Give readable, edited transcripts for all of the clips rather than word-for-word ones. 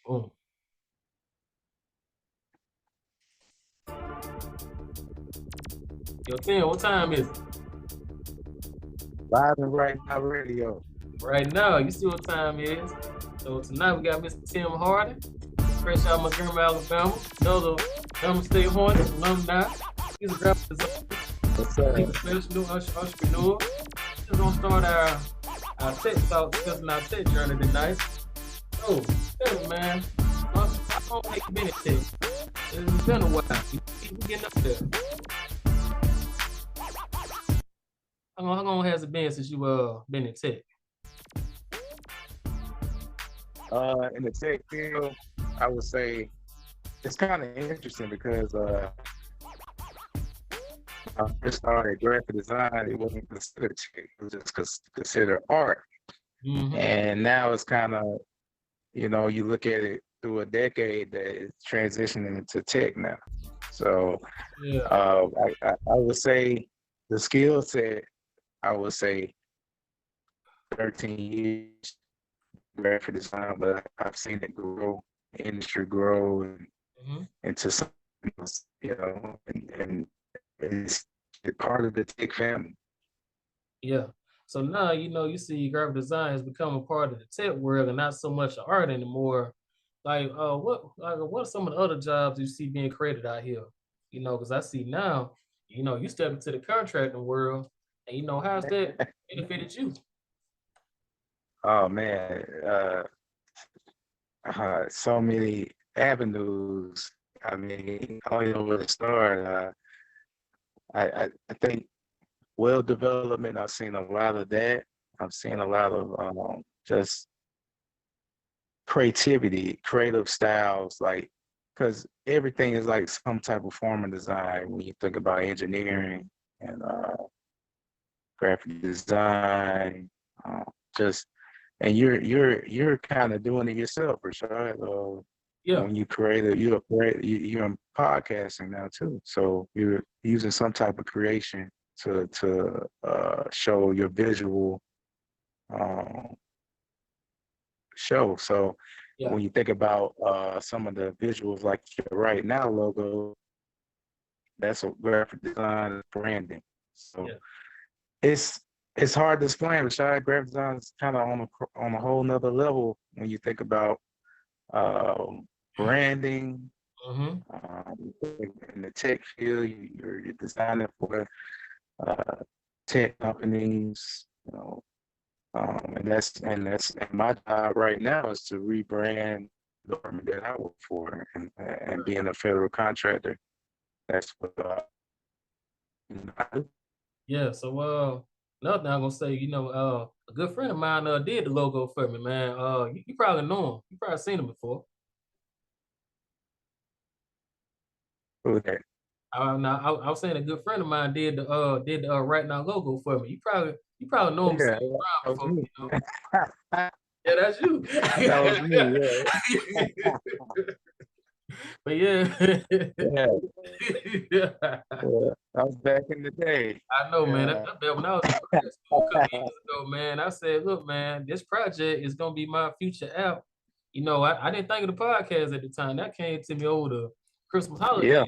Boom. Yo, Tim, what time is it? Live and Right Now Radio. Right now, you see what time it is. So tonight we got Mr. Tim Harden, fresh out of Montgomery, Alabama. Another Alabama State Hornet alumni. He's a graphic designer, What's up? professional entrepreneur. We're gonna start our tech talk, discussing our tech journey tonight. So, hey man, how long have you been in tech? It's been a while. You getting up there. How long has it been since you been in tech? In the tech field, I would say it's kind of interesting because I first started graphic design. It wasn't considered tech; it was just considered art. Mm-hmm. And now it's kind of, you look at it through a decade that it's transitioning into tech now. So Yeah. I would say the skill set, I would say 13 years graphic design, but I've seen it grow, industry grow Mm-hmm. into something else, and it's part of the tech family. Yeah. So now you see graphic design has become a part of the tech world and not so much art anymore. What are some of the other jobs you see being created out here? Because I see now, you step into the contracting world, and how's that benefited you? Oh man, so many avenues. I mean, I don't know where to start. I think web development, I've seen a lot of that. I've seen a lot of just creativity, creative styles, like, because everything is like some type of form of design when you think about engineering and graphic design, uh, just and you're kind of doing it yourself, Rashad. Yeah. When you create it, you're in podcasting now too. So you're using some type of creation to show your visual um, show. So Yeah. when you think about some of the visuals, like your Right Now logo, that's a graphic design branding. So Yeah. it's hard to explain. Rashad, graphic design is kind of on a whole nother level when you think about branding. Mm-hmm. In the tech field, you're designing for tech companies, and my job right now is to rebrand the government that I work for, and being a federal contractor. That's what I do. Yeah. So another thing I'm gonna say, a good friend of mine did the logo for me, man. You probably know him. You probably seen him before. Who that? I was saying a good friend of mine did the Right Now logo for me. You probably know him, seen Yeah, him that around was before. me. Yeah, that's you. That was me. But yeah. Yeah, Yeah. yeah. That was back in the day. I know, man. Yeah, When I was in grad school a couple years ago, man, I said, look, man, this project is gonna be my future app. I didn't think of the podcast at the time. That came to me over the Christmas holiday yeah,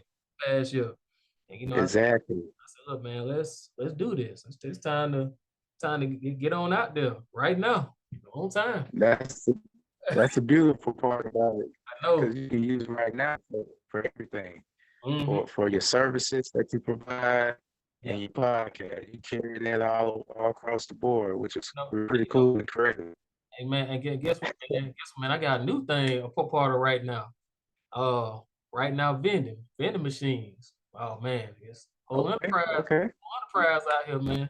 last year. And exactly. I said, look, man, let's do this. It's time to get on out there right now. On time. That's that's a beautiful part about it, I know. because you can use Right Now for everything, Hmm. for your services that you provide Yeah. and your podcast. You carry that all across the board, which is No, pretty cool and creative. hey man, and guess what, man? Guess what, man? I got a new thing, a part of right now. Right now vending machines. Oh man, it's Okay, okay. whole enterprise out here, man.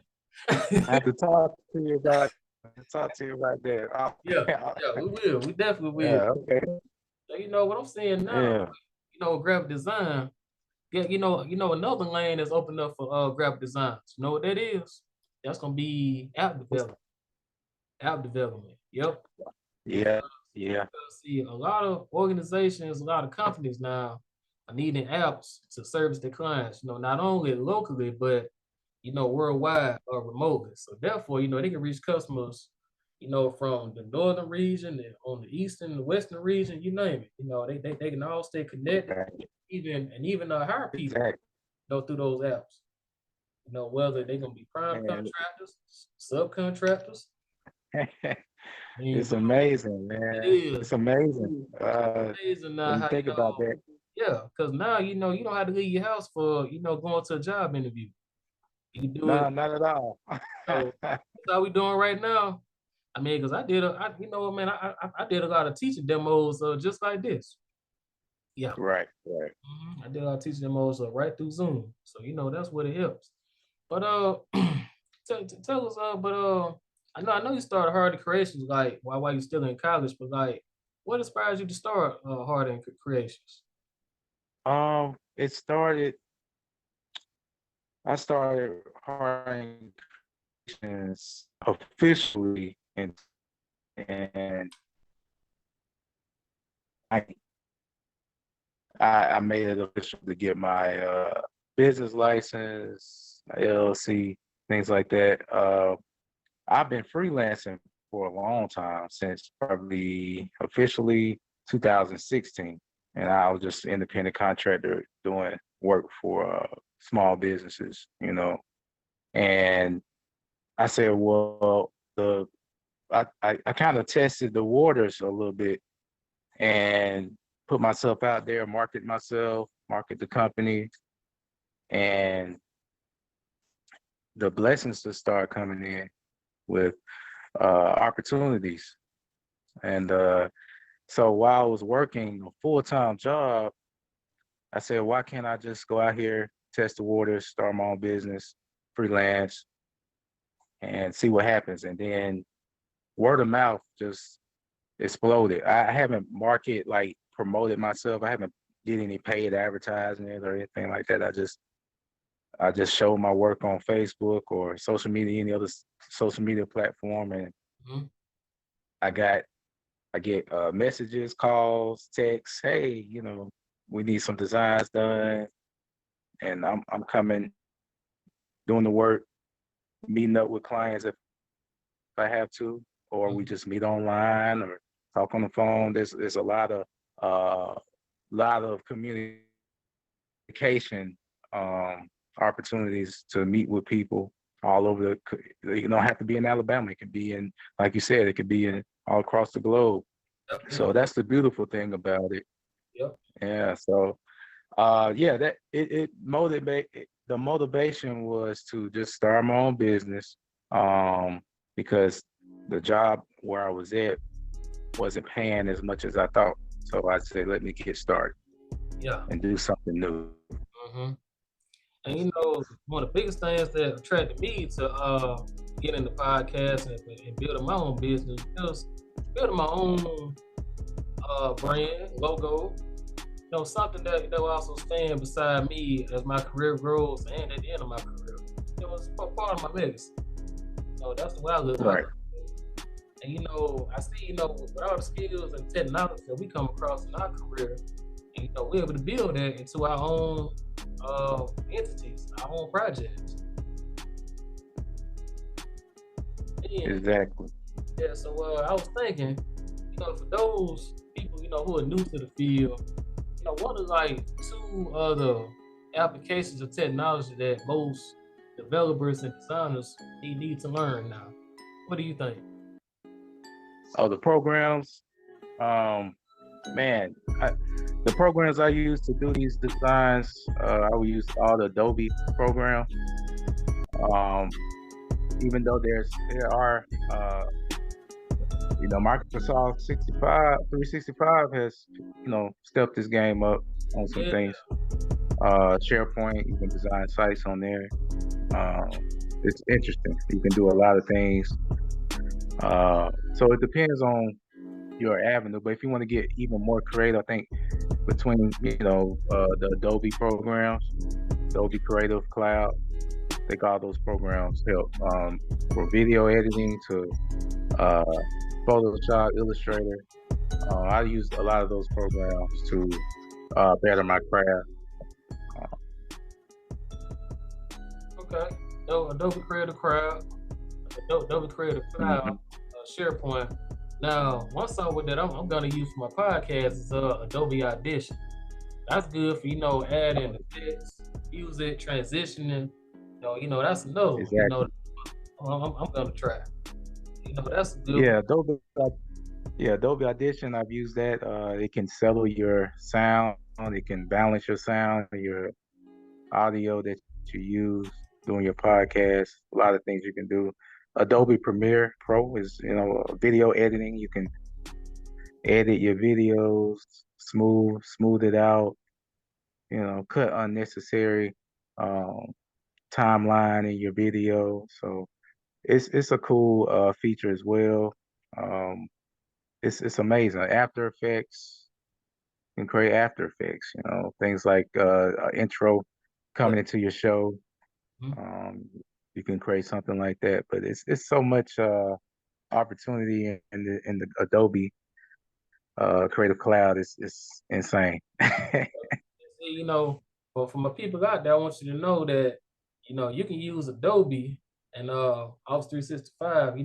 I have to talk to you about that. Yeah, yeah, we will. We definitely will. Yeah, okay. So, what I'm saying now, Yeah. graphic design. Yeah, another lane that's opened up for graphic designs. You know what that is? That's gonna be app development. App development. Yep. Because, Yeah, yeah, see, a lot of organizations, a lot of companies now are needing apps to service their clients. Not only locally, but worldwide or remotely. So therefore, they can reach customers, from the northern region and on the eastern, the western region, you name it. They can all stay connected, Exactly. even hire people, Exactly. through those apps. Whether they're gonna be prime And contractors, subcontractors. I mean, it's bro, amazing, it man. is It's amazing. amazing now When you how think about that. yeah, because now you don't have to leave your house for going to a job interview. You can do it. No, not at all. So that's how we doing right now. I mean, because man, I did a lot of teaching demos just like this. Yeah. Right, right. I did a lot of teaching demos right through Zoom. So that's what it helps. But tell us, I know you started Hard Creations like while you still in college, but like, what inspires you to start Hard Creations? It started. I started hiring patients officially, and I I made it official to get my business license, my LLC, things like that. I've been freelancing for a long time, since probably officially 2016, and I was just an independent contractor doing work for small businesses, And I said, well, I kind of tested the waters a little bit and put myself out there, market myself, market the company, and the blessings to start coming in with opportunities. And so while I was working a full-time job, I said, why can't I just go out here, test the waters, start my own business, freelance, and see what happens? And then word of mouth just exploded. I haven't promoted myself. I haven't did any paid advertising or anything like that. I just showed my work on Facebook or social media, any other social media platform, and Mhm. I got I get messages, calls, texts. Hey, we need some designs done, and I'm coming, doing the work, meeting up with clients if I have to, or we Mhm. just meet online or talk on the phone. There's a lot of communication opportunities to meet with people all over you don't have to be in Alabama. It can be in, like you said, it could be in all across the globe. Yep. So that's the beautiful thing about it. Yep. Yeah. So yeah, that it motivate the motivation was to just start my own business, because the job where I was at wasn't paying as much as I thought. So I said, let me get started Yeah. and do something new. hmm And one of the biggest things that attracted me to get into podcasting and building my own business was building my own brand, logo, something that will also stand beside me as my career grows and at the end of my career. It was part of my legacy. That's the way I look. Right. And I see, with all the skills and technology that we come across in our career, and, we're able to build that into our own entities, our own projects. And, Exactly. yeah, so I was thinking, for those people, who are new to the field, what are like two other applications of technology that most developers and designers need to learn now? What do you think? Oh, the programs, man, the programs I use to do these designs, I will use all the Adobe programs. Um, Even though there are, Microsoft 365 has, stepped this game up on some Yeah. things. SharePoint, you can design sites on there. Um, it's interesting. You can do a lot of things. So it depends on your avenue. But if you want to get even more creative, I think between the Adobe programs, Adobe Creative Cloud, I think all those programs help for video editing to uh, Photoshop, Illustrator. I use a lot of those programs to better my craft. Okay. Adobe Creative Cloud, Adobe Creative Cloud, Mhm. SharePoint. Now, one software that I'm gonna use for my podcast is Adobe Audition. That's good for adding the text, music, transitioning. That's another one. Exactly. I'm gonna try. That's a good one. Yeah, Adobe Audition, I've used that. It can settle your sound, it can balance your sound, your audio that you use doing your podcast. A lot of things you can do. Adobe Premiere Pro is, video editing. You can edit your videos, smooth it out, cut unnecessary um, timeline in your video. So it's a cool feature as well. Um, it's amazing. After Effects, you can create After Effects. Things like intro Yeah. coming into your show. Mhm. Um, you can create something like that. But it's so much opportunity in the Adobe Creative Cloud. It's insane. See, but for my people out there, I want you to know that, you can use Adobe and Office 365,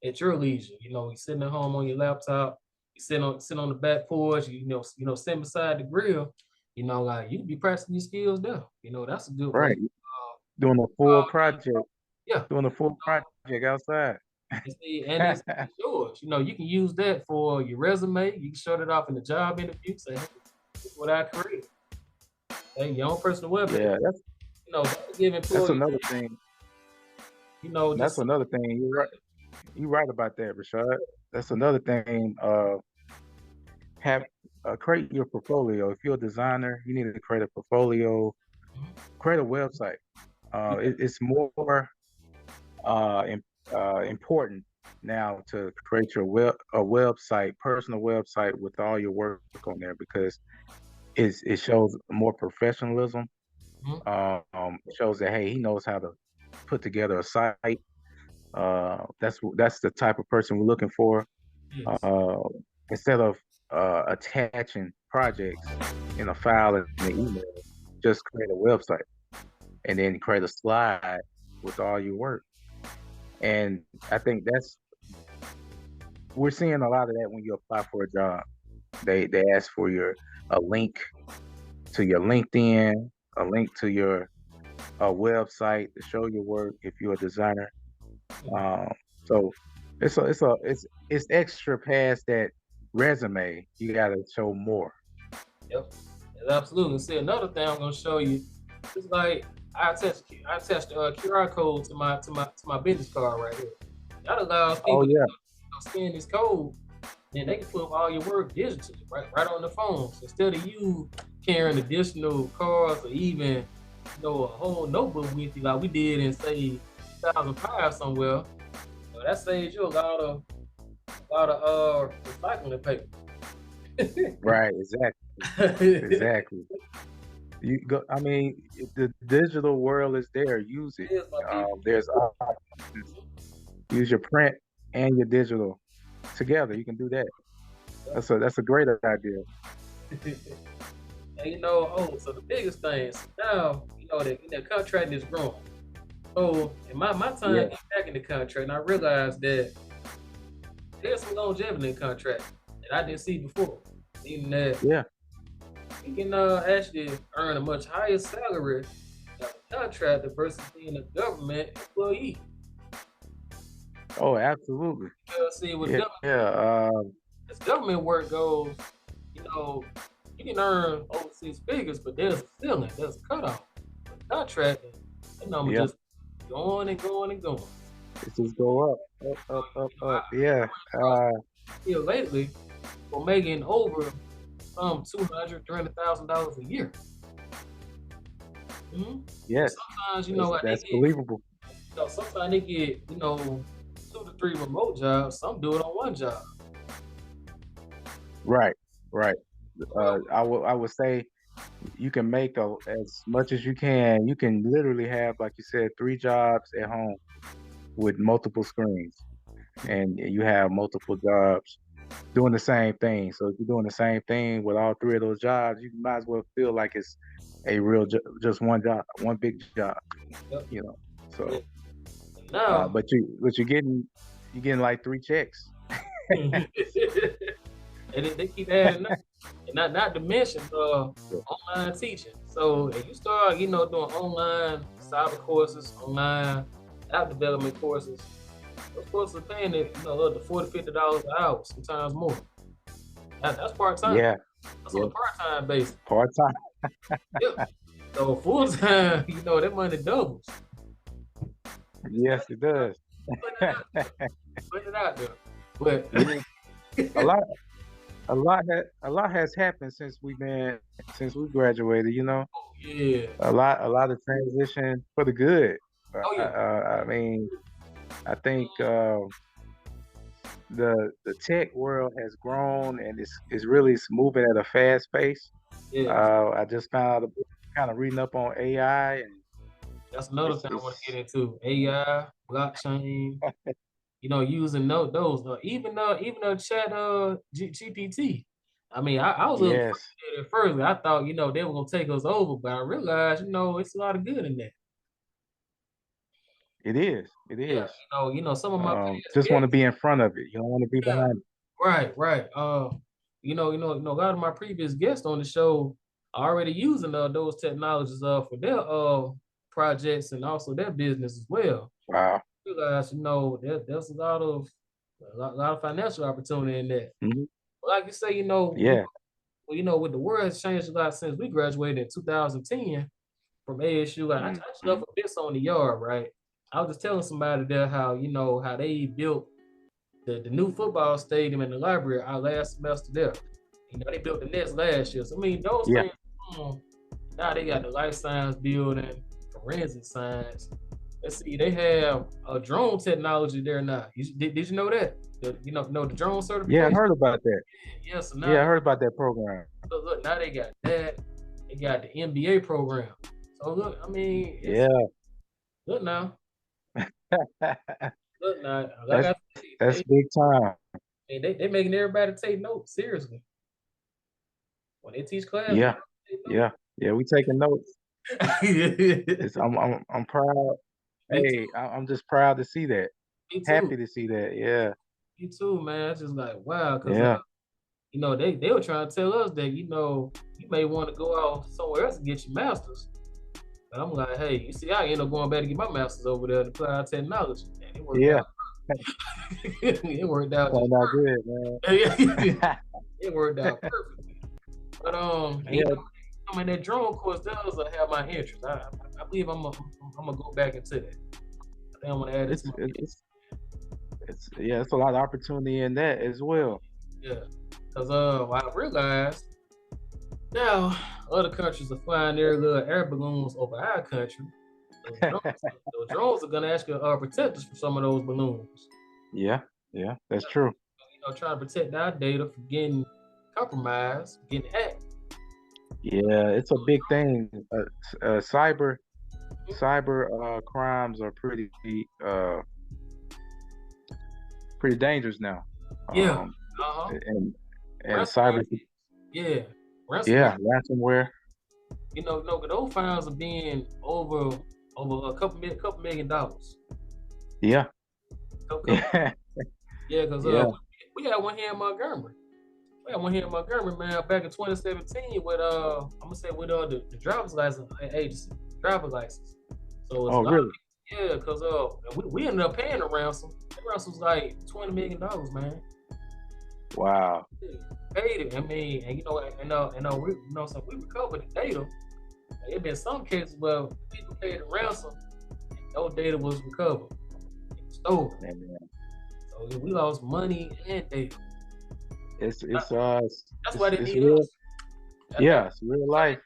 at your leisure. You're sitting at home on your laptop, you sit on the back porch, sitting beside the grill, like you can be practicing your skills there. That's a good way. Right. Doing a full Uh, project. yeah. Doing a full project outside. And see, and it's yours. You can use that for your resume. You can show it off in the job interview. Say, hey, this is what I created. Hey, your own personal web page. Yeah, Give that's employees, another thing. That's just another thing. You're right. You're right about that, Rashad. That's another thing. Have create your portfolio. If you're a designer, you need to create a portfolio. Create a website. It's more important now to create your a website, personal website with all your work on there because it shows more professionalism. Mhm. It shows that hey, he knows how to put together a site. That's the type of person we're looking for. Yes. Uh, Instead of attaching projects in a file in the email, just create a website and then create a slide with all your work. And I think we're seeing a lot of that when you apply for a job. They ask for a link to your LinkedIn, a link to your website to show your work if you're a designer. Um, so it's extra past that resume. You got to show more. Yep. Yes, absolutely. See, another thing I'm gonna show you is like I attached the QR code to my business card right here. That allows Oh people to yeah, scan this code, and they can put all your work digitally right on the phone. So instead of you carrying additional cards or even a whole notebook with you like we did in say 2005 somewhere, that saves you a lot of recycling paper. right, exactly. You go. I mean, the digital world is there. Use it. Here's my people. There's options. Use your print and your digital together. You can do that. That's a great idea. And so the biggest thing is now, the contract is growing. So in my time Yeah, getting back in the contract, and I realized that there's some longevity in the contract that I didn't see before. Meaning that yeah. you can actually earn a much higher salary as a contractor versus being a government employee. Oh, absolutely. See, with Yeah, government, yeah. as government work goes, you know, you can earn overseas figures, but there's a ceiling, there's a cutoff. With contracting, that number Yeah. just going and going and going. It just go up. Yeah. I feel lately for making over $200,000, $300,000 a year. hmm Yes. Sometimes what they That's get. believable. Sometimes they get 2 to 3 remote jobs. Some do it on one job. Right. Right. Well, I would say you can make as much as you can. You can literally have, like you said, 3 jobs at home with multiple screens, and you have multiple jobs doing the same thing. So if you're doing the same thing with all 3 of those jobs, you might as well feel like it's a real just one job, one big job. yep, You know. yeah. So, Now, but you're getting you getting like 3 checks. And they keep adding up. And not to mention online teaching. So if you start, doing online cyber courses, online app development courses, those courses are paying it, up to $40-$50 an hour, sometimes more. That's part time. Yeah. That's on a part-time basis. Part-time. Yeah. So full-time, that money doubles. Yes, it does. Put it out there. But a lot has happened since we graduated, yeah. A lot of transition for the good. Oh yeah. I mean, I think the tech world has grown and it's really moving at a fast pace. Yeah. I just found out kind of reading up on AI, and that's another thing I want to get into. AI, blockchain, using those even chat GPT. I mean, I was a little frustrated at first. I thought, they were gonna take us over, but I realized, it's a lot of good in that. It is. Yeah, some of my just want to be in front of it. You don't want to be behind it. Right. A lot of my previous guests on the show are already using those technologies for their projects and also their business as well. Wow. You guys, there's a lot of financial opportunity in that. Mm-hmm. Like you say, yeah. With the world has changed a lot since we graduated in 2010 from ASU. I actually left a bits on the yard, right? I was just telling somebody there how they built the new football stadium in the library our last semester there. They built the next last year. So I mean, those things. Now they got the life science building, forensic science. Let's see, they have a drone technology there now. Did you know that? The drone certification. Yeah, I heard about that. Yes, I heard about that program. Look, now they got that. They got the MBA program. So look, I mean, look now. Look now. That's big time. And they making everybody take notes seriously when they teach class. Yeah. We taking notes. I'm proud. Hey, I'm just proud to see that. Happy to see that. Yeah. Me too, man. It's just like wow, because they were trying to tell us that you may want to go out somewhere else and get your masters. But I'm like, hey, you see, I end up going back to get my master's over there in applied technology. And it worked out. It worked out. Turned out good, man. It worked out perfectly. But that drone course does have my interest. I believe I'm gonna go back into that. I think I'm gonna add this. It's a lot of opportunity in that as well. Yeah, because I realized now other countries are flying their little air balloons over our country. Those drones are gonna actually protect us from some of those balloons. Yeah, that's true. Trying to protect our data from getting compromised, getting hacked. Yeah, it's a big thing. Cyber crimes are pretty dangerous now. Yeah. And cyber. Yeah. Ransomware. Those files are being over a couple $1 million. Yeah. Yeah, because we had one here in Montgomery. Man, back in 2017 with the driver's license agency, driver's license. So it's really? Yeah, because we ended up paying the ransom. The ransom was like $20 million, man. Wow. Paid it. I mean, and so we recovered the data. There been some cases where people paid the ransom and no data was recovered. It was stolen. So we lost money and data. That's why they need us. It's real life.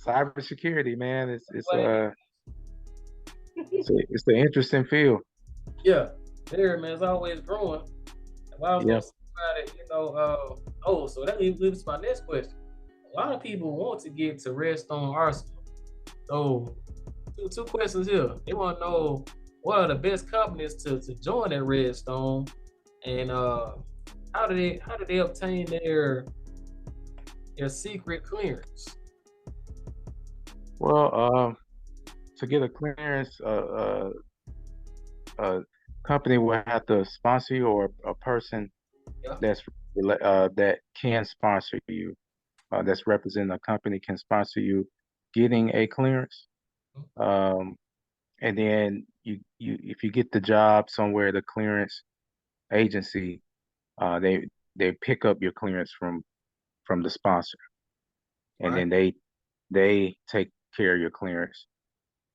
Cybersecurity, man. It's an interesting field. Yeah, there, man. It's always growing. If I was gonna say about it, so that leads to my next question. A lot of people want to get to Redstone Arsenal. So, two questions here. They want to know what are the best companies to join at Redstone, and how do they obtain their secret clearance? Well, to get a clearance, a company will have to sponsor you, or a person Yeah. that's that can sponsor you, that's representing a company can sponsor you getting a clearance. Um, and then you if you get the job somewhere, the clearance agency, they pick up your clearance from the sponsor, and Right. then they take care of your clearance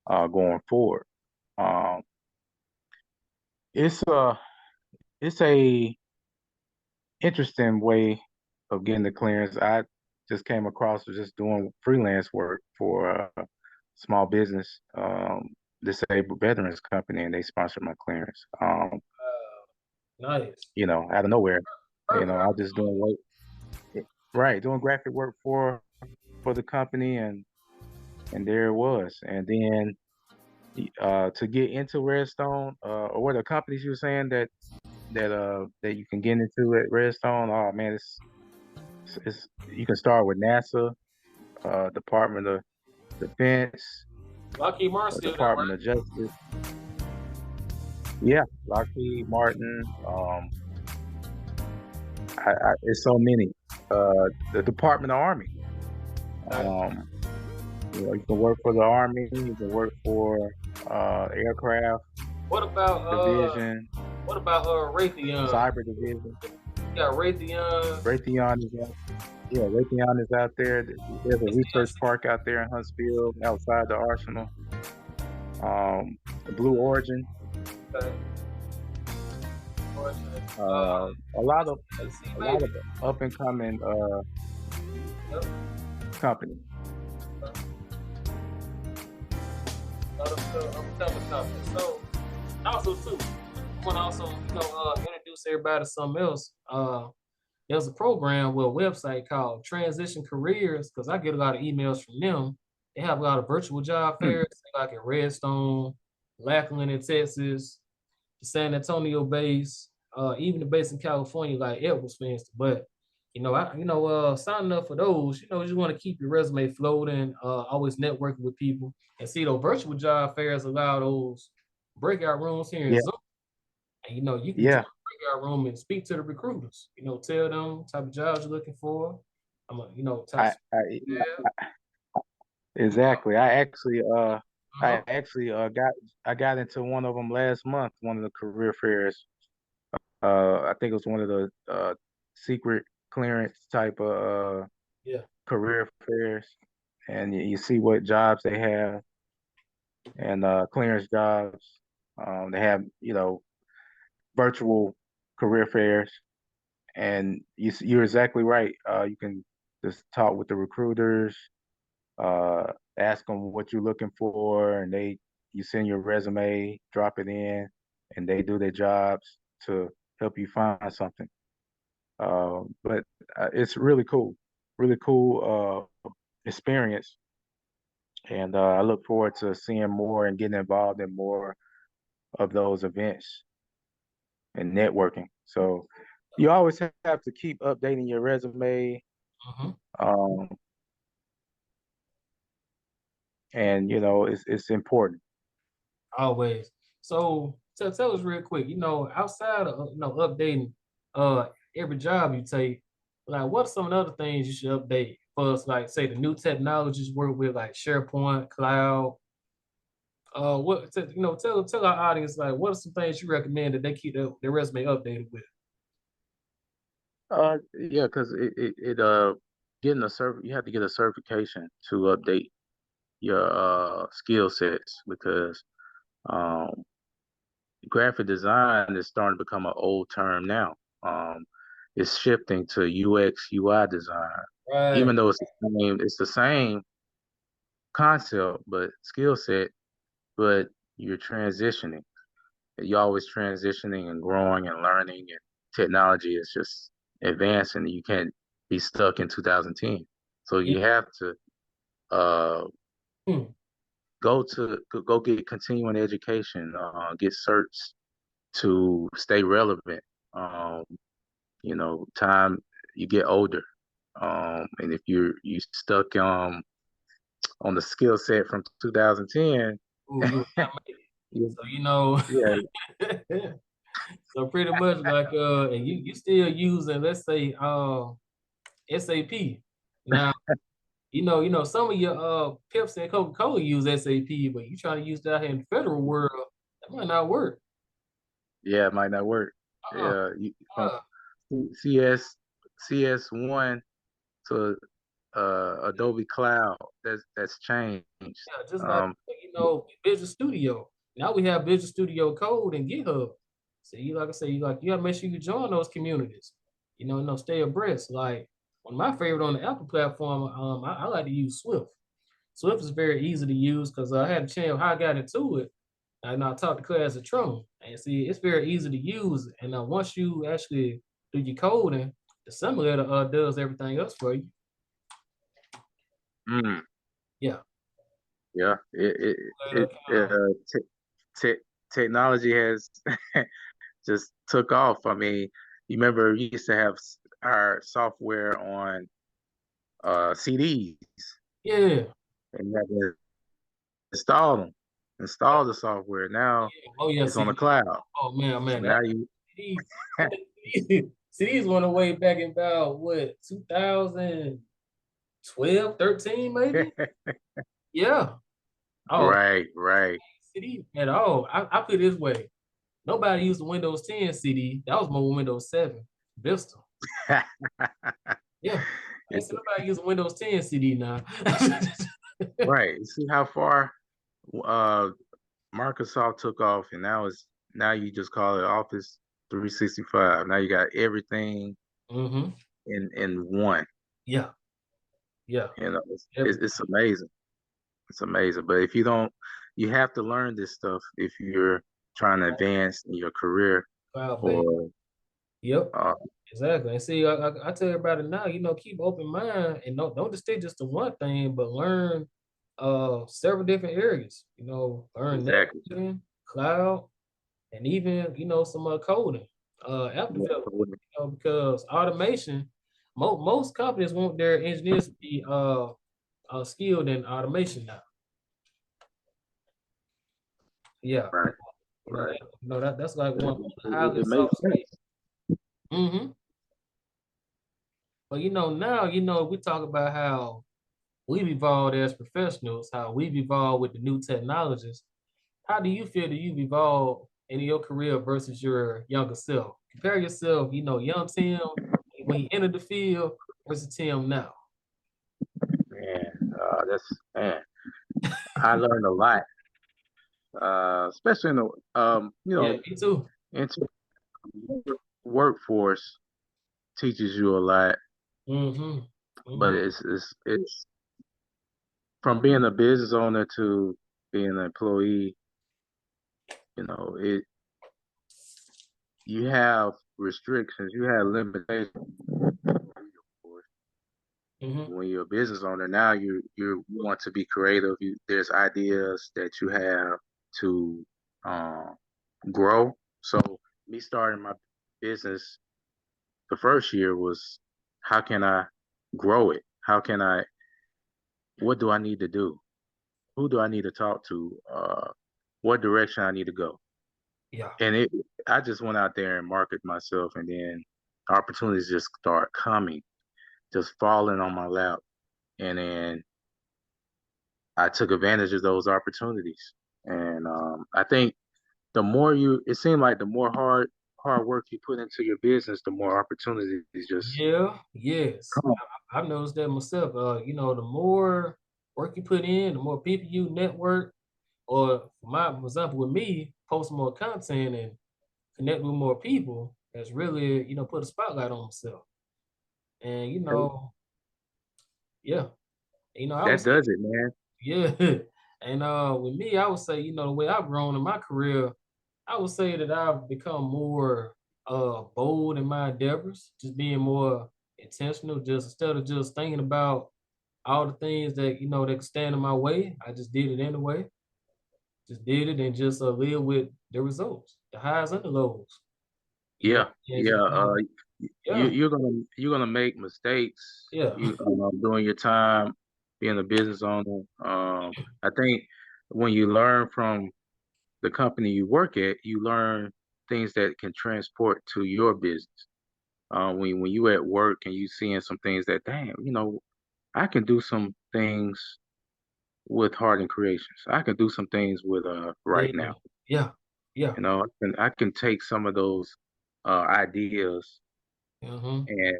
going forward. Um, it's a it's a interesting way of getting the clearance. I just came across was just doing freelance work for a small business, disabled veterans company, and they sponsored my clearance. Nice. Out of nowhere, Perfect. I was just doing work, right, doing graphic work for the company, and there it was. And then to get into Redstone, or what the companies you were saying that you can get into at Redstone. Oh man, it's you can start with NASA, Department of Defense, Lockheed Martin still there, Department right? of Justice. Yeah, Lockheed Martin. It's so many. The Department of Army. Okay. Um, you can work for the Army. You can work for aircraft What about division, Raytheon? cyber division. You got Raytheon, Raytheon is out. Yeah, Raytheon is out there. There's a research SDSC. park out there in Huntsville, outside the Arsenal. Blue Origin. Okay. Or, Uh, a lot of LLC a lot maybe. of up and coming Yep. companies. Lot of upcoming companies. So also too, I want to also introduce everybody to something else. There's a program with a website called Transition Careers because I get a lot of emails from them. They have a lot of virtual job Hmm. fairs, like in Redstone, Lackland in Texas, the San Antonio base, even the base in California, like Edwards, for instance. But signing up for those, you just want to keep your resume floating, always networking with people, and see those virtual job fairs allow those breakout rooms here in Yeah, Zoom. And you can join yeah. the breakout room and speak to the recruiters. Tell them type of jobs you're looking for. Type of yeah. Exactly. I Uh-huh. actually got into one of them last month. One of the career fairs. I think it was one of the secret clearance type of Yeah. career fairs, and you see what jobs they have, and clearance jobs. They have virtual career fairs, and you're exactly right. You can just talk with the recruiters, ask them what you're looking for, and you send your resume, drop it in, and they do their jobs to help you find something. But it's really cool experience, and I look forward to seeing more and getting involved in more of those events and networking. So you always have to keep updating your resume, Uh-huh. um, and it's important. Always. So tell us real quick, outside of updating uh every job you take, like what's some of the other things you should update for us, like say the new technologies work with like SharePoint, cloud. Tell our audience like what are some things you recommend that they keep their resume updated with? Yeah, because it getting a you have to get a certification to update your skill sets, because um, graphic design is starting to become an old term now. Um, it's shifting to UX UI design, Right. even though it's the same concept, but skill set, but you're transitioning. You're always transitioning and growing and learning, and technology is just advancing. You can't be stuck in 2010. So Yeah. you have to uh, Hmm. go get continuing education, get certs to stay relevant. Um, time you get older, and if you stuck on the skill set from 2010, Ooh, you would not make it. So you know, Yeah. so pretty much like and you still using, let's say, SAP. Now, some of your Pepsi and Coca-Cola use SAP, but you trying to use that here in the federal world, that might not work. Yeah, it might not work. Uh-uh. Yeah, from Uh, CS1 to Adobe Cloud, that's changed. yeah, just like Um, Visual Studio. Now we have Visual Studio Code and GitHub. So like I say, you gotta make sure you join those communities. Stay abreast. Like one of my favorite on the Apple platform, I like to use Swift. Swift is very easy to use because I had a chance how I got into it. And I taught the class at Tron. And see, it's very easy to use. And once you actually do your coding, the simulator does everything else for you. mm, Yeah. yeah, Uh, te te technology has just took off. I mean, you remember we used to have our software on CDs, yeah. and you had to install the software. Now Oh yeah, it's on the CD. cloud. Oh man, So man, now that you CD, CDs went away back in about what 2012, 13 maybe. Yeah. Oh, right. CD at all. I put it this way. Nobody used the Windows 10 CD. That was more Windows 7 Vista. Yeah. I ain't It's seen nobody use Windows 10 CD now. right. See how far uh Microsoft took off, and now you just call it Office 365. Now you got everything hmm in one. Yeah. Yeah. You know, Every it's amazing. It's amazing. But if you don't, you have to learn this stuff if you're trying to advance in your career cloud based. or Yep. uh, Exactly. And see, I tell everybody now, keep open mind and don't just stick just to one thing, but learn several different areas. Learn exactly. networking, cloud, and even some coding, app Yeah, development. Because automation, most companies want their engineers to be skilled in automation now. Yeah, right, right. that's like one highly It makes soft skill. sense. hmm But now we talk about how we've evolved as professionals, how we've evolved with the new technologies. How do you feel that you've evolved in your career versus your younger self? Compare yourself, young Tim when he entered the field versus Tim now. Man, man. I learned a lot, especially in the Yeah, me too. into workforce teaches you a lot, Mm-hmm. but Mm-hmm. it's from being a business owner to being an employee. It you have restrictions, you have limitations. Mm-hmm. When you're a business owner, now you want to be creative. There's ideas that you have to um, grow. So me starting my business the first year was how can I grow it? What do I need to do? Who do I need to talk to? What direction I need to go? Yeah. And I just went out there and marketed myself, and then opportunities just start coming, just falling on my lap. And then I took advantage of those opportunities. And I think it seemed like the more hard work you put into your business, the more opportunities just Yeah. Yes. come. I've noticed that myself. The more work you put in, the more people you network, or for example, with me, post more content and connect with more people. That's really, put a spotlight on myself. And yeah, I would That say, does it, man. yeah. And with me, I would say, the way I've grown in my career, I would say that I've become more bold in my endeavors, just being more intentional, just instead of just thinking about all the things that that could stand in my way. I just did it anyway. Just did it and just live with the results, the highs and the lows. Yeah, And yeah. just yeah, You're gonna make mistakes. yeah, During your time being a business owner. I think when you learn from the company you work at, you learn things that can transport to your business. When you at work and you seeing some things that, damn, I can do some things with Harden Creations. I can do some things with Yeah, Right Now. yeah, yeah. I can take some of those ideas Uh-huh. and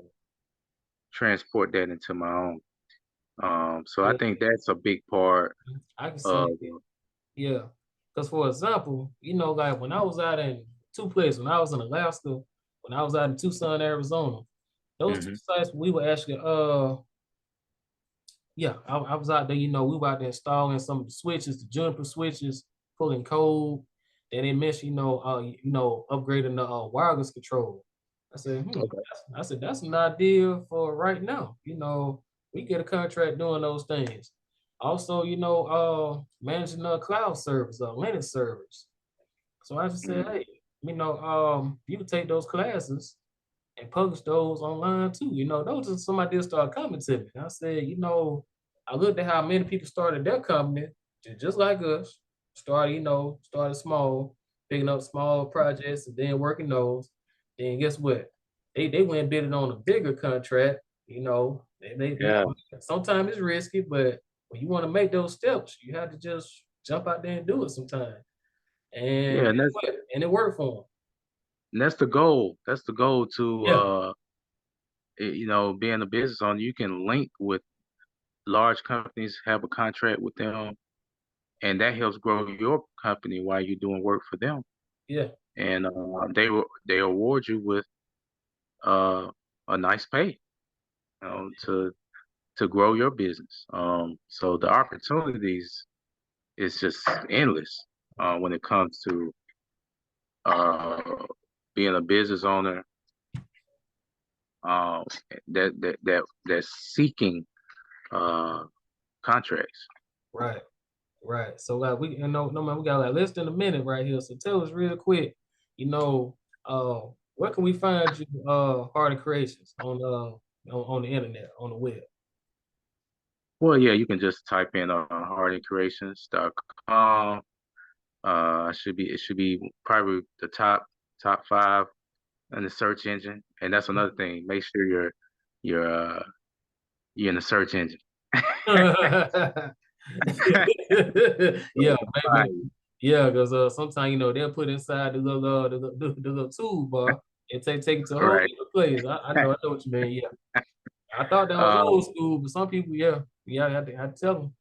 transport that into my own. So I Yeah, think that's a big part I can of see it. Yeah. Because for example, like when I was out in two places, when I was in Alaska, when I was out in Tucson, Arizona, those two hmm sites we were actually yeah, I was out there, we were out there installing some of the switches, the juniper switches, pulling code. Then they mentioned, upgrading the wireless control. I said, Okay. that's an idea for right now. We get a contract doing those things. Also, managing the cloud servers, Linux servers. So I just said, Mm. hey, you can take those classes and publish those online too. Those are some ideas started coming to me. And I said, I looked at how many people started their company, just like us. Started small, picking up small projects and then working those. Then guess what? They went and bid it on a bigger contract. Yeah. Sometimes it's risky, but when you want to make those steps, you have to just jump out there and do it sometimes. Yeah, And and guess that's what? And it worked for and that's the goal. That's the goal to them. being a business owner. You can link with large companies, have a contract with them, and that helps grow your company while you're doing work for them. Yeah, And they award you with uh, a nice pay, to grow your business. So the opportunities is just endless when it comes to uh, being a business owner, um, that's seeking uh, contracts. right. Right. So like we no man, we got like less than a minute right here. So tell us real quick, you know, where can we find you Hardy Creations on the internet, on the web? Well, yeah, you can just type in hardingcreations.com. It should be probably the top five in the search engine, and that's another thing. Make sure you're in the search engine. Yeah, Right. yeah, because sometimes they'll put inside the little toolbar and take it to a whole Right. different place. I know what you mean. Yeah, I thought that was Uh, old school, but some people, yeah, I had to tell them.